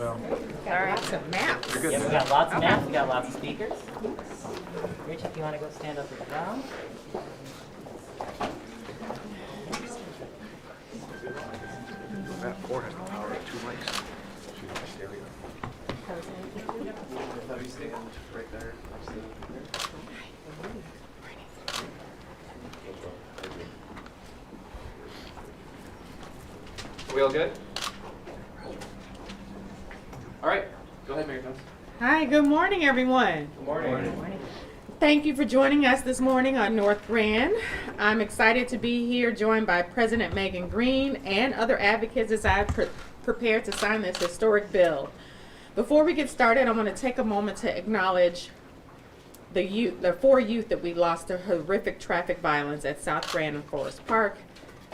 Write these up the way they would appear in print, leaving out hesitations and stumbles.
Well, Lots of maps. you're good. Yeah, we got lots of maps, we got lots of speakers. Rich, if you want to go stand up as well. That four has the power of 2 mics. She's on stereo. Have you stand right there? Are we all good? All right, go ahead, Mary Jones. Hi, good morning, everyone. Good morning. Thank you for joining us this morning on North Grand. I'm excited to be here joined by President Megan Green and other advocates as I prepare to sign this historic bill. Before we get started, I want to take a moment to acknowledge the 4 youth that we lost to horrific traffic violence at South Grand and Forest Park,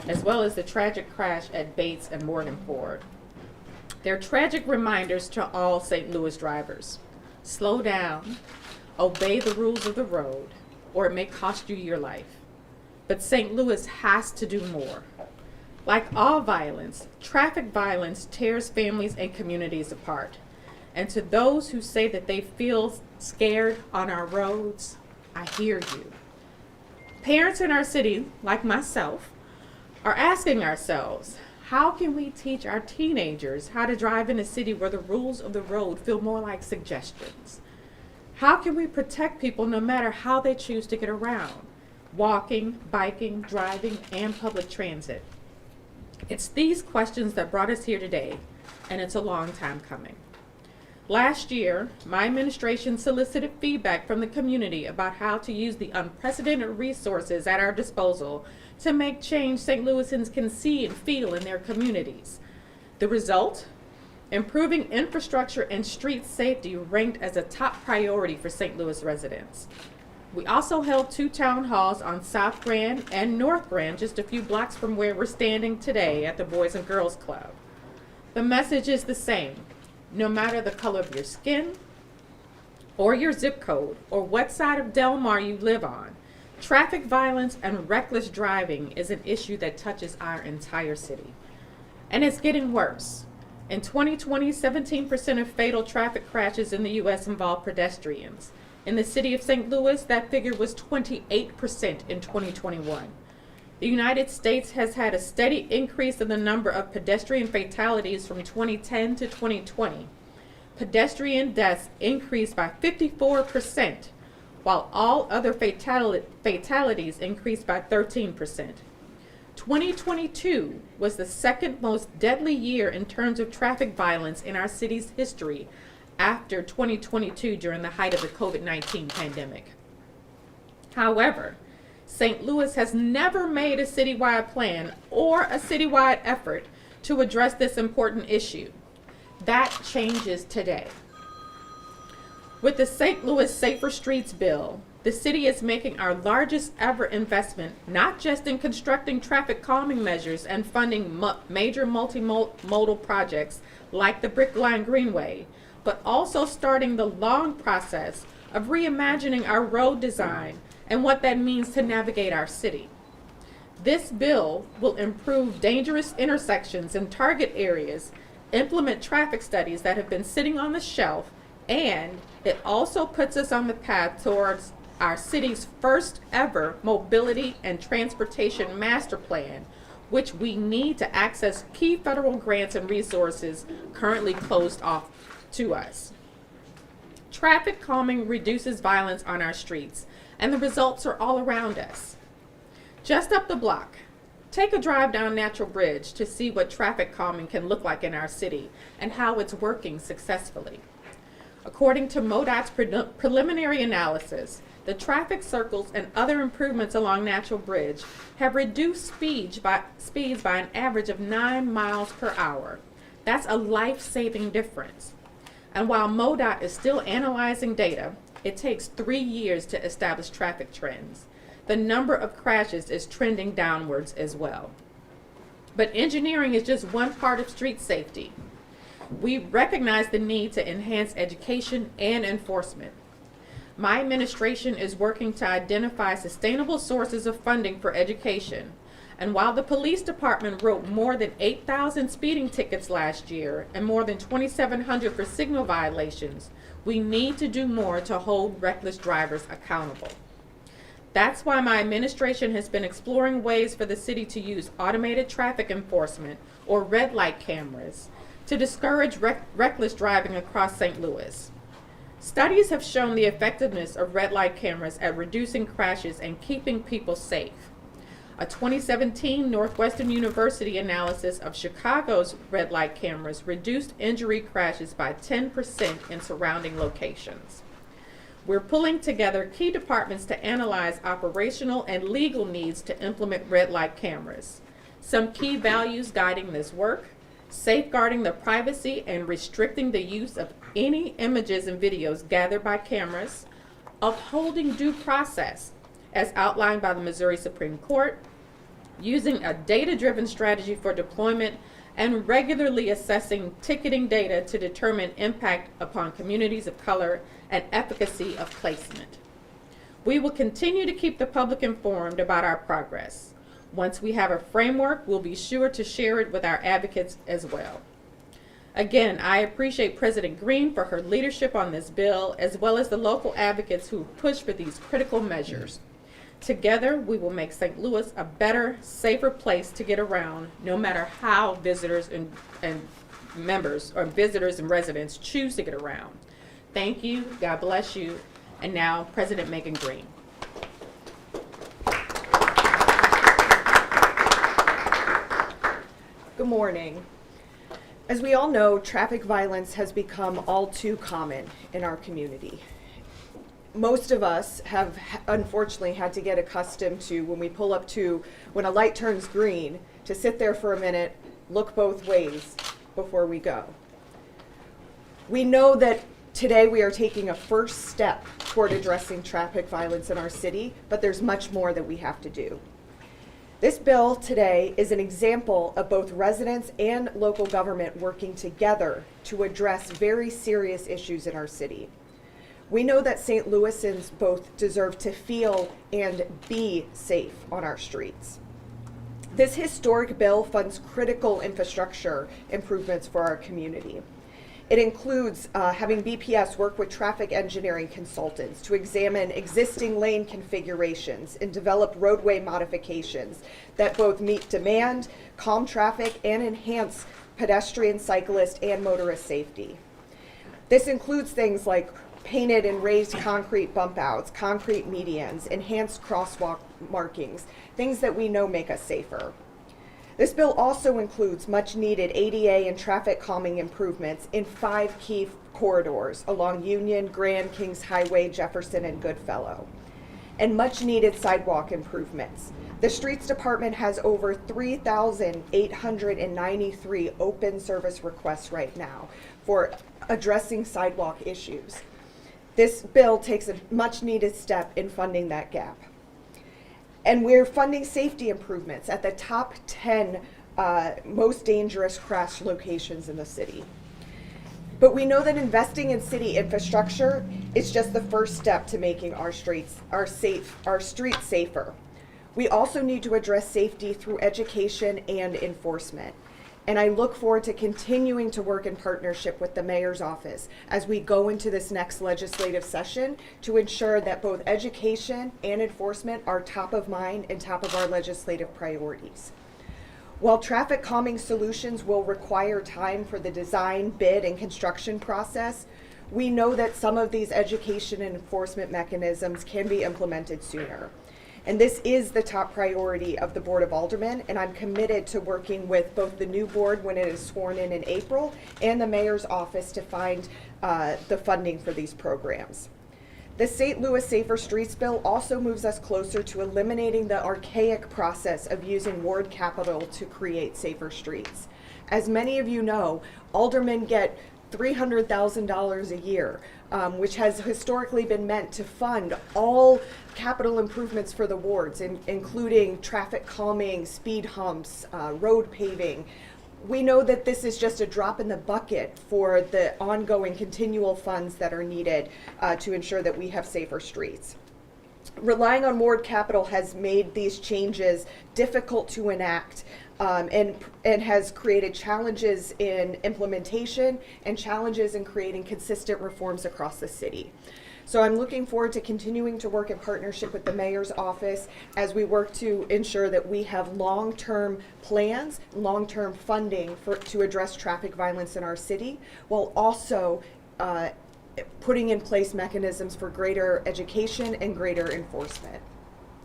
as well as the tragic crash at Bates and Morgan Ford. They're tragic reminders to all St. Louis drivers. Slow down, obey the rules of the road, or it may cost you your life. But St. Louis has to do more. Like all violence, traffic violence tears families and communities apart. And to those who say that they feel scared on our roads, I hear you. Parents in our city, like myself, are asking ourselves, how can we teach our teenagers how to drive in a city where the rules of the road feel more like suggestions? How can we protect people no matter how they choose to get around? Walking, biking, driving, and public transit. It's these questions that brought us here today, and it's a long time coming. Last year, my administration solicited feedback from the community about how to use the unprecedented resources at our disposal to make change St. Louisans can see and feel in their communities. The result? Improving infrastructure and street safety ranked as a top priority for St. Louis residents. We also held 2 town halls on South Grand and North Grand, just a few blocks from where we're standing today at the Boys and Girls Club. The message is the same. No matter the color of your skin, or your zip code, or what side of Del Mar you live on, traffic violence and reckless driving is an issue that touches our entire city. And it's getting worse. In 2020, 17% of fatal traffic crashes in the U.S. involve pedestrians. In the city of St. Louis, that figure was 28% in 2021. The United States has had a steady increase in the number of pedestrian fatalities from 2010 to 2020. Pedestrian deaths increased by 54%, while all other fatalities increased by 13%. 2022 was the second most deadly year in terms of traffic violence in our city's history after 2022 during the height of the COVID-19 pandemic. However, St. Louis has never made a citywide plan or a citywide effort to address this important issue. That changes today. With the St. Louis Safer Streets Bill, the city is making our largest ever investment, not just in constructing traffic calming measures and funding major multimodal projects like the Brick Line Greenway, but also starting the long process of reimagining our road design and what that means to navigate our city. This bill will improve dangerous intersections and target areas, implement traffic studies that have been sitting on the shelf, and it also puts us on the path towards our city's first ever mobility and transportation master plan, which we need to access key federal grants and resources currently closed off to us. Traffic calming reduces violence on our streets, and the results are all around us. Just up the block, take a drive down Natural Bridge to see what traffic calming can look like in our city and how it's working successfully. According to MoDOT's preliminary analysis, the traffic circles and other improvements along Natural Bridge have reduced speeds by an average of 9 miles per hour. That's a life-saving difference. And while MoDOT is still analyzing data, it takes 3 years to establish traffic trends. The number of crashes is trending downwards as well. But engineering is just one part of street safety. We recognize the need to enhance education and enforcement. My administration is working to identify sustainable sources of funding for education, And while the police department wrote more than 8,000 speeding tickets last year and more than 2,700 for signal violations, we need to do more to hold reckless drivers accountable. That's why my administration has been exploring ways for the city to use automated traffic enforcement, or red light cameras, to discourage reckless driving across St. Louis. Studies have shown the effectiveness of red light cameras at reducing crashes and keeping people safe. A 2017 Northwestern University analysis of Chicago's red light cameras reduced injury crashes by 10% in surrounding locations. We're pulling together key departments to analyze operational and legal needs to implement red light cameras. Some key values guiding this work: safeguarding the privacy and restricting the use of any images and videos gathered by cameras, upholding due process as outlined by the Missouri Supreme Court, using a data-driven strategy for deployment, and regularly assessing ticketing data to determine impact upon communities of color and efficacy of placement. We will continue to keep the public informed about our progress. Once we have a framework, we'll be sure to share it with our advocates as well. Again, I appreciate President Green for her leadership on this bill, as well as the local advocates who push for these critical measures. Together, we will make St. Louis a better, safer place to get around, no matter how visitors and members or visitors and residents choose to get around. Thank you. God bless you. And now, President Megan Green. Good morning. As we all know, traffic violence has become all too common in our community. Most of us have unfortunately had to get accustomed to, when we pull up to, when a light turns green, to sit there for a minute, look both ways before we go. We know that today we are taking a first step toward addressing traffic violence in our city, but there's much more that we have to do. This bill today is an example of both residents and local government working together to address very serious issues in our city. We know that St. Louisans both deserve to feel and be safe on our streets. This historic bill funds critical infrastructure improvements for our community. It includes having BPS work with traffic engineering consultants to examine existing lane configurations and develop roadway modifications that both meet demand, calm traffic, and enhance pedestrian, cyclist, and motorist safety. This includes things like painted and raised concrete bump outs, concrete medians, enhanced crosswalk markings, things that we know make us safer. This bill also includes much needed ADA and traffic calming improvements in 5 key corridors along Union, Grand, Kings Highway, Jefferson, and Goodfellow, and much needed sidewalk improvements. The Streets Department has over 3,893 open service requests right now for addressing sidewalk issues. This bill takes a much needed step in funding that gap. And we're funding safety improvements at the top 10 most dangerous crash locations in the city. But we know that investing in city infrastructure is just the first step to making our streets safer. We also need to address safety through education and enforcement. And I look forward to continuing to work in partnership with the mayor's office as we go into this next legislative session to ensure that both education and enforcement are top of mind and top of our legislative priorities. While traffic calming solutions will require time for the design, bid, and construction process, we know that some of these education and enforcement mechanisms can be implemented sooner. And this is the top priority of the Board of Aldermen, and I'm committed to working with both the new board when it is sworn in April and the mayor's office to find the funding for these programs. The St. Louis Safer Streets Bill also moves us closer to eliminating the archaic process of using ward capital to create safer streets. As many of you know, aldermen get $300,000 a year, which has historically been meant to fund all capital improvements for the wards, including traffic calming, speed humps, road paving. We know that this is just a drop in the bucket for the ongoing continual funds that are needed to ensure that we have safer streets. relying on ward capital has made these changes difficult to enact, and has created challenges in implementation and challenges in creating consistent reforms across the city. So I'm looking forward to continuing to work in partnership with the mayor's office as we work to ensure that we have long-term plans, long-term funding to address traffic violence in our city, while also putting in place mechanisms for greater education and greater enforcement.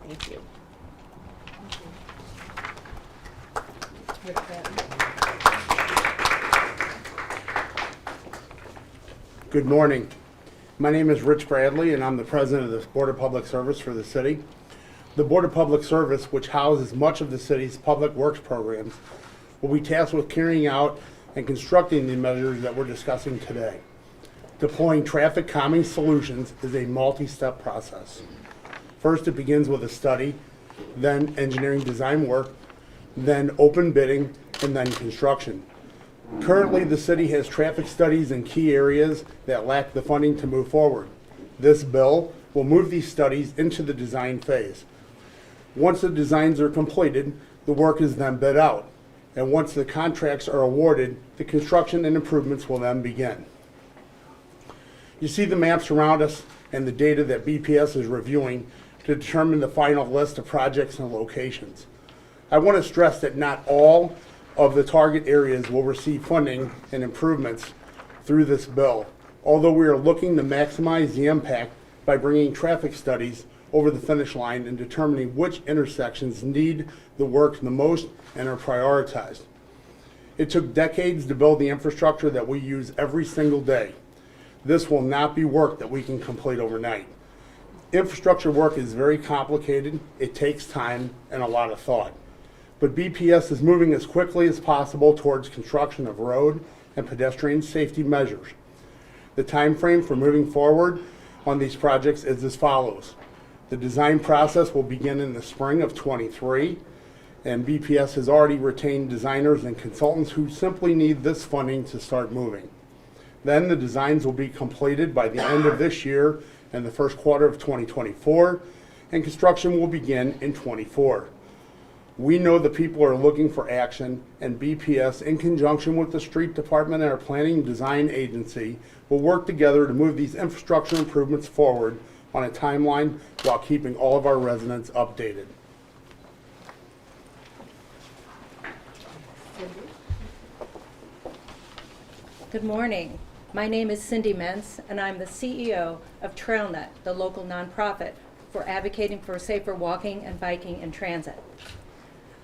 Thank you. Good morning. My name is Rich Bradley, and I'm the president of the Board of Public Service for the city. The Board of Public Service, which houses much of the city's public works programs, will be tasked with carrying out and constructing the measures that we're discussing today. Deploying traffic calming solutions is a multi-step process. First, it begins with a study, then engineering design work, then open bidding, and then construction. Currently, the city has traffic studies in key areas that lack the funding to move forward. This bill will move these studies into the design phase. Once the designs are completed, the work is then bid out. And once the contracts are awarded, the construction and improvements will then begin. You see the maps around us and the data that BPS is reviewing to determine the final list of projects and locations. I want to stress that not all of the target areas will receive funding and improvements through this bill, although we are looking to maximize the impact by bringing traffic studies over the finish line and determining which intersections need the work the most and are prioritized. It took decades to build the infrastructure that we use every single day. This will not be work that we can complete overnight. Infrastructure work is very complicated, it takes time and a lot of thought. But BPS is moving as quickly as possible towards construction of road and pedestrian safety measures. The time frame for moving forward on these projects is as follows. The design process will begin in the spring of '23, and BPS has already retained designers and consultants who simply need this funding to start moving. Then the designs will be completed by the end of this year and the first quarter of 2024, and construction will begin in '24. We know the people are looking for action, and BPS, in conjunction with the street department and our planning and design agency, will work together to move these infrastructure improvements forward on a timeline while keeping all of our residents updated. Good morning. My name is Cindy Mentz, and I'm the CEO of TrailNet, the local nonprofit for advocating for safer walking and biking in transit.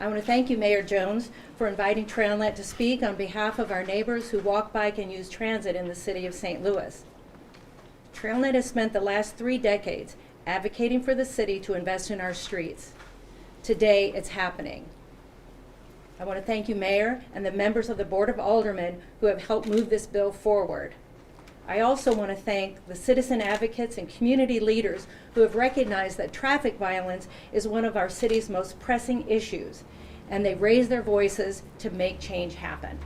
I want to thank you, Mayor Jones, for inviting TrailNet to speak on behalf of our neighbors who walk, bike, and use transit in the city of St. Louis. TrailNet has spent the last 3 decades advocating for the city to invest in our streets. Today, it's happening. I want to thank you, Mayor, and the members of the Board of Aldermen who have helped move this bill forward. I also want to thank the citizen advocates and community leaders who have recognized that traffic violence is one of our city's most pressing issues, and they raised their voices to make change happen.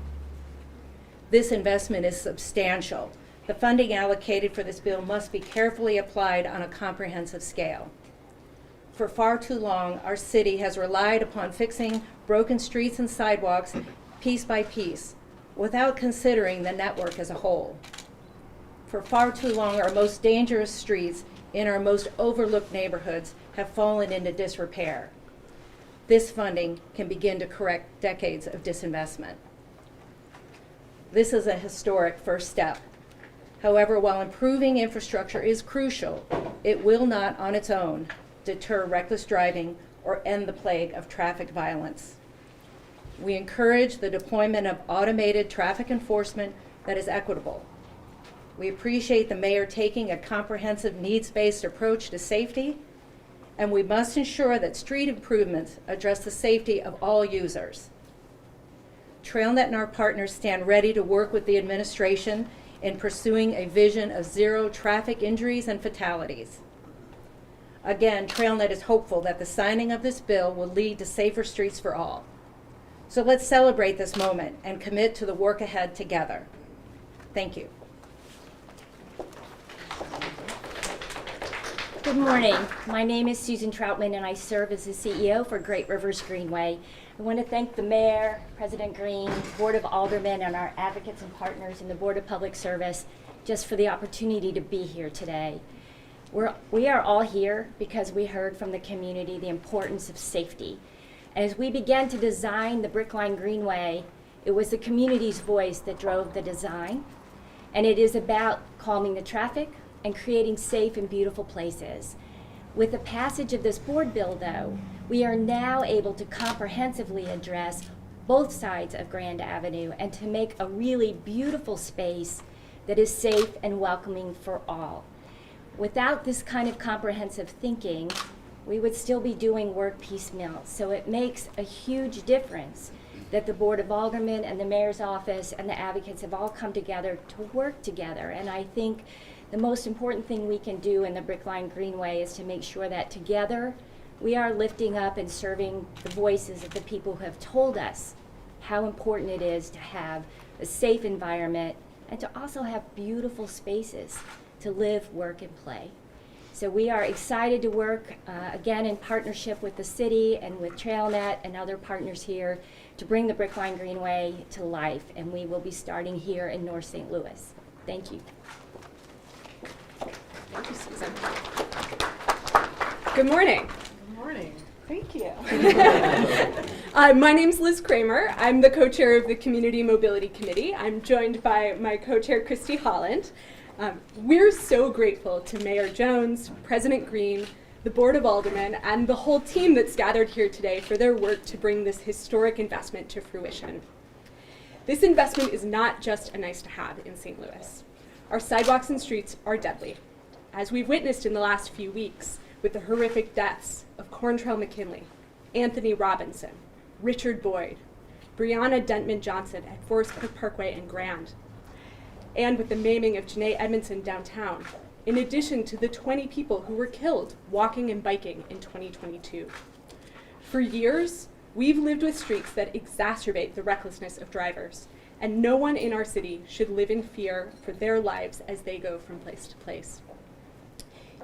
This investment is substantial. The funding allocated for this bill must be carefully applied on a comprehensive scale. For far too long, our city has relied upon fixing broken streets and sidewalks piece by piece, without considering the network as a whole. For far too long, our most dangerous streets in our most overlooked neighborhoods have fallen into disrepair. This funding can begin to correct decades of disinvestment. This is a historic first step. However, while improving infrastructure is crucial, it will not on its own deter reckless driving or end the plague of traffic violence. We encourage the deployment of automated traffic enforcement that is equitable. We appreciate the mayor taking a comprehensive needs-based approach to safety, and we must ensure that street improvements address the safety of all users. TrailNet and our partners stand ready to work with the administration in pursuing a vision of zero traffic injuries and fatalities. Again, TrailNet is hopeful that the signing of this bill will lead to safer streets for all. So let's celebrate this moment and commit to the work ahead together. Thank you. Good morning. My name is Susan Troutman, and I serve as the CEO for Great Rivers Greenway. I want to thank the Mayor, President Green, Board of Aldermen, and our advocates and partners in the Board of Public Service just for the opportunity to be here today. We are all here because we heard from the community the importance of safety. As we began to design the Brickline Greenway, it was the community's voice that drove the design, and it is about calming the traffic and creating safe and beautiful places. With the passage of this board bill, though, we are now able to comprehensively address both sides of Grand Avenue and to make a really beautiful space that is safe and welcoming for all. Without this kind of comprehensive thinking, we would still be doing work piecemeal. So it makes a huge difference that the Board of Aldermen and the Mayor's office and the advocates have all come together to work together. And I think the most important thing we can do in the Brickline Greenway is to make sure that together we are lifting up and serving the voices of the people who have told us how important it is to have a safe environment and to also have beautiful spaces to live, work, and play. So we are excited to work again in partnership with the city and with TrailNet and other partners here to bring the Brickline Greenway to life, and we will be starting here in North St. Louis. Thank you. Thank you, Susan. Good morning. Good morning. Thank you. My name's Liz Kramer. I'm the co-chair of the Community Mobility Committee. I'm joined by my co-chair, Christy Holland. We're so grateful to Mayor Jones, President Green, the Board of Aldermen, and the whole team that's gathered here today for their work to bring this historic investment to fruition. This investment is not just a nice to have in St. Louis. Our sidewalks and streets are deadly, as we've witnessed in the last few weeks with the horrific deaths of Corntrell McKinley, Anthony Robinson, Richard Boyd, Brianna Dentman Johnson at Forest Park Parkway and Grand, and with the maiming of Janae Edmondson downtown, in addition to the 20 people who were killed walking and biking in 2022. For years, we've lived with streets that exacerbate the recklessness of drivers, and no one in our city should live in fear for their lives as they go from place to place.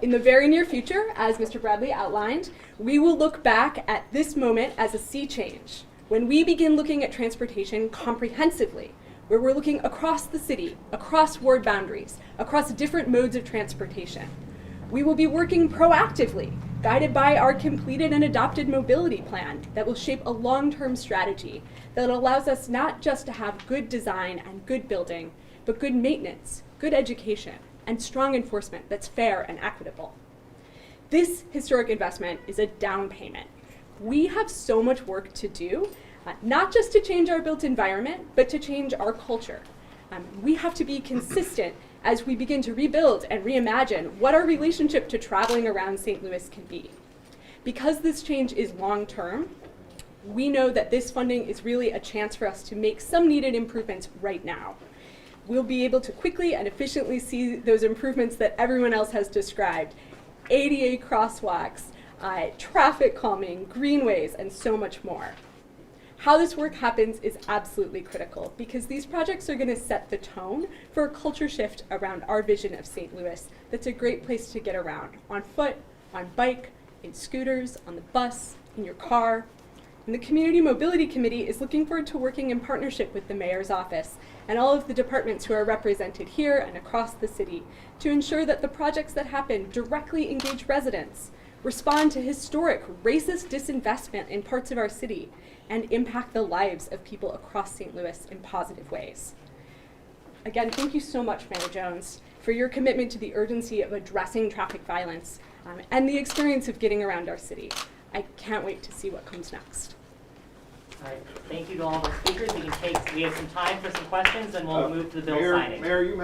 In the very near future, as Mr. Bradley outlined, we will look back at this moment as a sea change, when we begin looking at transportation comprehensively, where we're looking across the city, across ward boundaries, across different modes of transportation. We will be working proactively, guided by our completed and adopted mobility plan that will shape a long-term strategy that allows us not just to have good design and good building, but good maintenance, good education, and strong enforcement that's fair and equitable. This historic investment is a down payment. We have so much work to do, not just to change our built environment, but to change our culture. We have to be consistent as we begin to rebuild and reimagine what our relationship to traveling around St. Louis can be. Because this change is long-term, we know that this funding is really a chance for us to make some needed improvements right now. We'll be able to quickly and efficiently see those improvements that everyone else has described. ADA crosswalks, traffic calming, greenways, and so much more. How this work happens is absolutely critical because these projects are going to set the tone for a culture shift around our vision of St. Louis that's a great place to get around, on foot, on bike, in scooters, on the bus, in your car. And the Community Mobility Committee is looking forward to working in partnership with the Mayor's office and all of the departments who are represented here and across the city to ensure that the projects that happen directly engage residents, respond to historic racist disinvestment in parts of our city, and impact the lives of people across St. Louis in positive ways. Again, thank you so much, Mayor Jones, for your commitment to the urgency of addressing traffic violence and the experience of getting around our city. I can't wait to see what comes next. All right, thank you to all the speakers. We have some time for some questions, and we'll move to the bill signing. Mayor, you mentioned